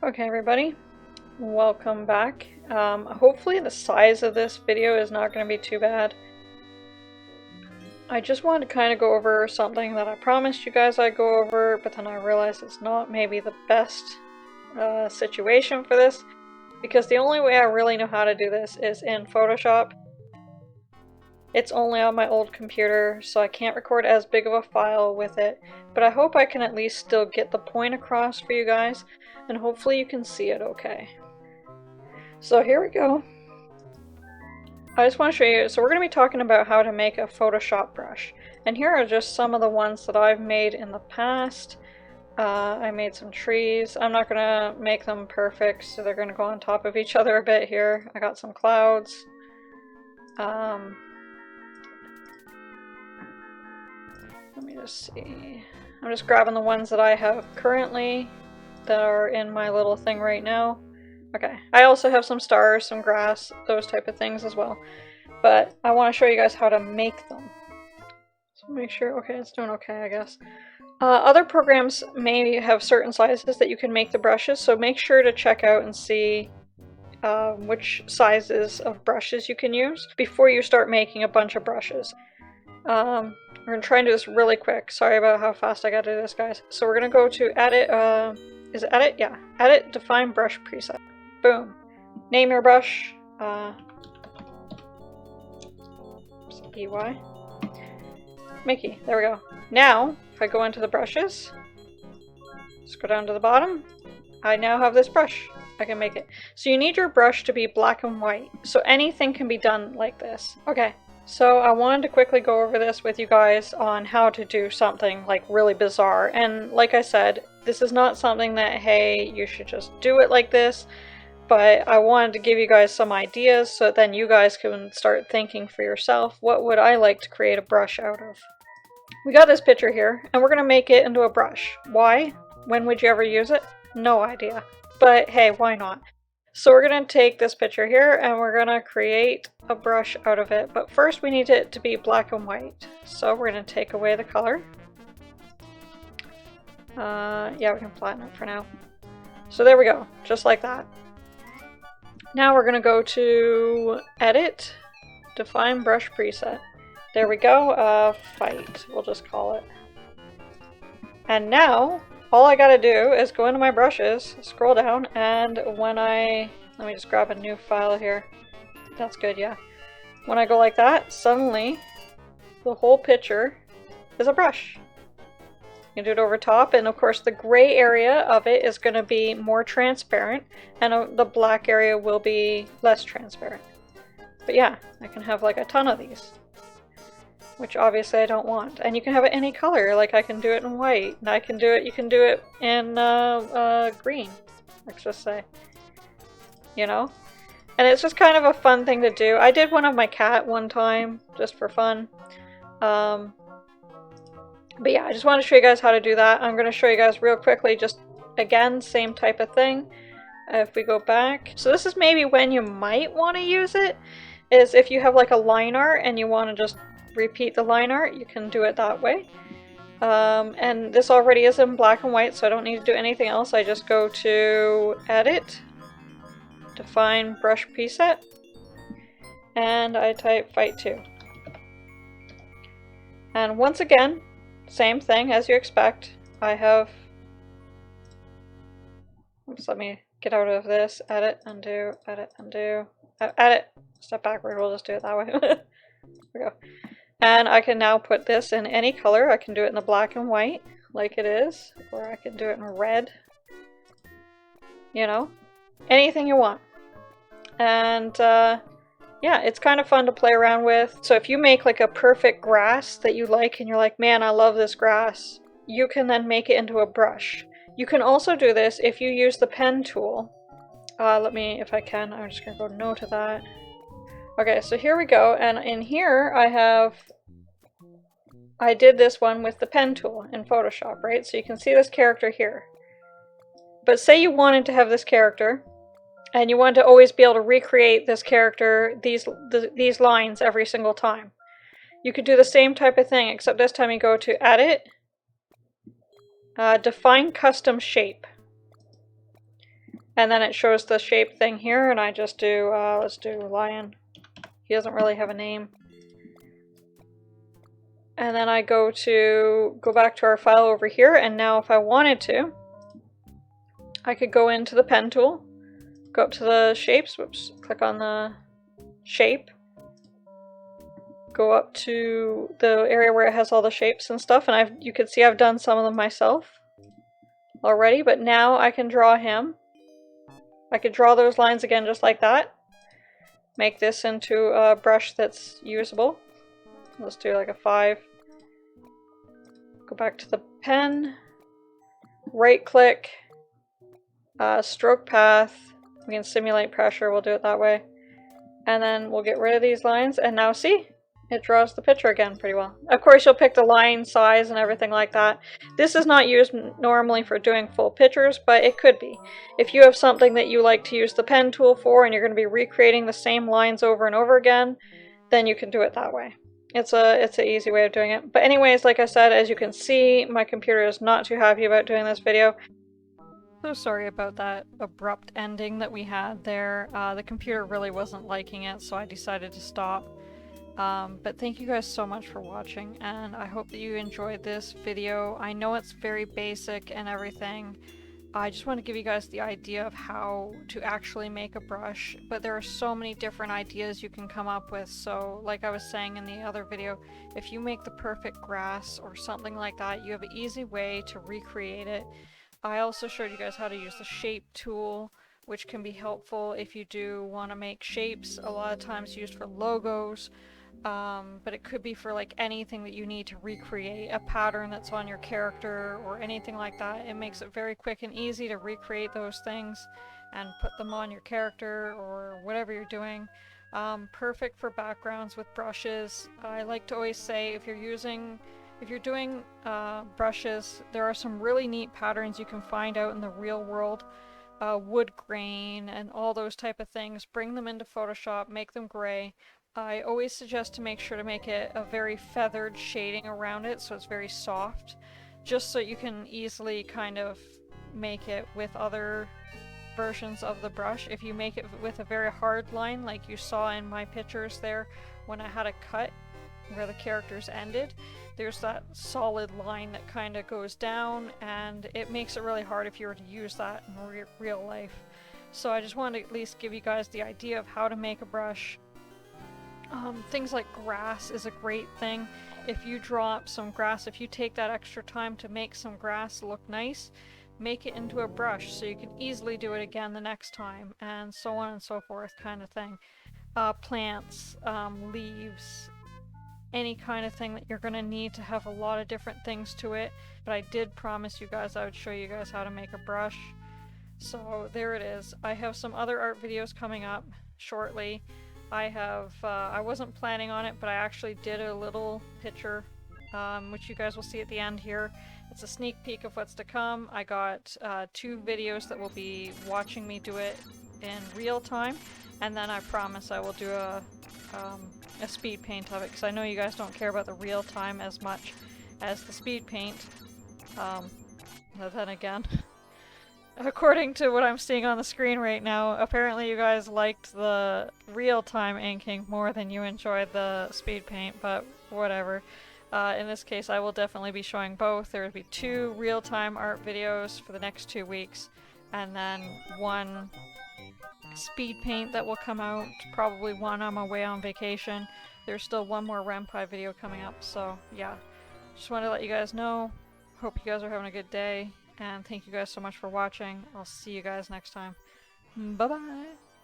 Okay, everybody, welcome back. Hopefully the size of this video is not going to be too bad. I just wanted to kind of go over something that I promised you guys I'd go over, but then I realized it's not maybe the best situation for this, because the only way I really know how to do this is in Photoshop. It's only on my old computer, so I can't record as big of a file with it, but I hope I can at least still get the point across for you guys, and hopefully you can see it okay. So here we go. I just want to show you, so we're going to be talking about how to make a Photoshop brush, and here are just some of the ones that I've made in the past. I made some trees. I'm not going to make them perfect, so they're going to go on top of each other a bit here. I got some clouds. Let me just see. I'm just grabbing the ones that I have currently that are in my little thing right now. Okay, I also have some stars, some grass, those type of things as well. But I want to show you guys how to make them. So make sure, okay, it's doing okay, I guess. Other programs may have certain sizes that you can make the brushes, so make sure to check out and see which sizes of brushes you can use before you start making a bunch of brushes. We're going to try and do this really quick. Sorry about how fast I got to do this, guys. So we're going to go to Edit, is it Edit? Yeah. Edit, Define Brush Preset. Boom. Name your brush. EY. Mickey. There we go. Now, if I go into the brushes, just go down to the bottom, I now have this brush. I can make it. So you need your brush to be black and white. So anything can be done like this. Okay. So I wanted to quickly go over this with you guys on how to do something like really bizarre. And like I said, this is not something that, hey, you should just do it like this. But I wanted to give you guys some ideas so then you guys can start thinking for yourself, what would I like to create a brush out of? We got this picture here, and we're going to make it into a brush. Why? When would you ever use it? No idea. But hey, why not? So we're going to take this picture here and we're going to create a brush out of it. But first we need it to be black and white. So we're going to take away the color. Yeah, we can flatten it for now. So there we go, just like that. Now we're going to go to Edit, Define Brush Preset. There we go, Fight, we'll just call it. And now, all I gotta do is go into my brushes, scroll down, and when let me just grab a new file here. That's good, yeah. When I go like that, suddenly the whole picture is a brush. You can do it over top, and of course the gray area of it is going to be more transparent, and the black area will be less transparent. But yeah, I can have like a ton of these, which obviously I don't want. And you can have it any color, like I can do it in white, and I can do it, you can do it in green, let's just say. You know? And it's just kind of a fun thing to do. I did one of my cat one time, just for fun. But yeah, I just want to show you guys how to do that. I'm going to show you guys real quickly, just again, same type of thing. If we go back. So this is maybe when you might want to use it, is if you have like a line art and you want to just repeat the line art, you can do it that way. And this already is in black and white, so I don't need to do anything else. I just go to Edit, Define Brush Preset, and I type Fight 2. And once again, same thing as you expect. I have, oops, let me get out of this, Edit, Undo, Edit, Undo, Edit, step backward, we'll just do it that way. There we go. And I can now put this in any color. I can do it in the black and white, like it is, or I can do it in red. You know, anything you want. And yeah, it's kind of fun to play around with. So if you make like a perfect grass that you like and you're like, man, I love this grass, you can then make it into a brush. You can also do this if you use the pen tool. Let me, if I can, I'm just gonna go no to that. Okay, so here we go, and in here I did this one with the pen tool in Photoshop, right? So you can see this character here. But say you wanted to have this character, and you want to always be able to recreate this character, these lines every single time. You could do the same type of thing, except this time you go to Edit, Define Custom Shape. And then it shows the shape thing here, and I just do, let's do lion. He doesn't really have a name. And then I go back to our file over here, and now if I wanted to, I could go into the pen tool, go up to the shapes, whoops, click on the shape, go up to the area where it has all the shapes and stuff, and you can see I've done some of them myself already, but now I can draw him. I could draw those lines again just like that. Make this into a brush that's usable. Let's do like a 5. Go back to the pen, right click, stroke path. We can simulate pressure, we'll do it that way. And then we'll get rid of these lines, and now see? It draws the picture again pretty well. Of course, you'll pick the line size and everything like that. This is not used normally for doing full pictures, but it could be. If you have something that you like to use the pen tool for and you're going to be recreating the same lines over and over again, then you can do it that way. It's an easy way of doing it. But anyways, like I said, as you can see, my computer is not too happy about doing this video. So sorry about that abrupt ending that we had there. The computer really wasn't liking it, so I decided to stop. But thank you guys so much for watching, and I hope that you enjoyed this video. I know it's very basic and everything. I just want to give you guys the idea of how to actually make a brush, but there are so many different ideas you can come up with. So like I was saying in the other video, if you make the perfect grass or something like that, you have an easy way to recreate it. I also showed you guys how to use the shape tool, which can be helpful if you do want to make shapes, a lot of times used for logos. But it could be for like anything that you need to recreate a pattern that's on your character or anything like that. It makes it very quick and easy to recreate those things and put them on your character or whatever you're doing. Perfect for backgrounds with brushes. I like to always say if you're doing brushes, there are some really neat patterns you can find out in the real world. Wood grain and all those type of things. Bring them into Photoshop, make them gray. I always suggest to make sure to make it a very feathered shading around it so it's very soft, just so you can easily kind of make it with other versions of the brush. If you make it with a very hard line like you saw in my pictures there when I had a cut where the characters ended, there's that solid line that kind of goes down, and it makes it really hard if you were to use that in real life. So I just wanted to at least give you guys the idea of how to make a brush. Things like grass is a great thing. If you draw up some grass, if you take that extra time to make some grass look nice, make it into a brush so you can easily do it again the next time, and so on and so forth kind of thing. Plants, leaves, any kind of thing that you're going to need to have a lot of different things to it. But I did promise you guys I would show you guys how to make a brush. So there it is. I have some other art videos coming up shortly. I wasn't planning on it, but I actually did a little picture, which you guys will see at the end here. It's a sneak peek of what's to come. I got 2 videos that will be watching me do it in real time, and then I promise I will do a speed paint of it, because I know you guys don't care about the real time as much as the speed paint. But then again, according to what I'm seeing on the screen right now, apparently you guys liked the real-time inking more than you enjoyed the speed paint, but whatever. In this case, I will definitely be showing both. There will be 2 real-time art videos for the next 2 weeks, and then 1 speed paint that will come out, probably 1 on my way on vacation. There's still 1 more Ren'Py video coming up, so yeah. Just wanted to let you guys know. Hope you guys are having a good day. And thank you guys so much for watching. I'll see you guys next time. Bye-bye!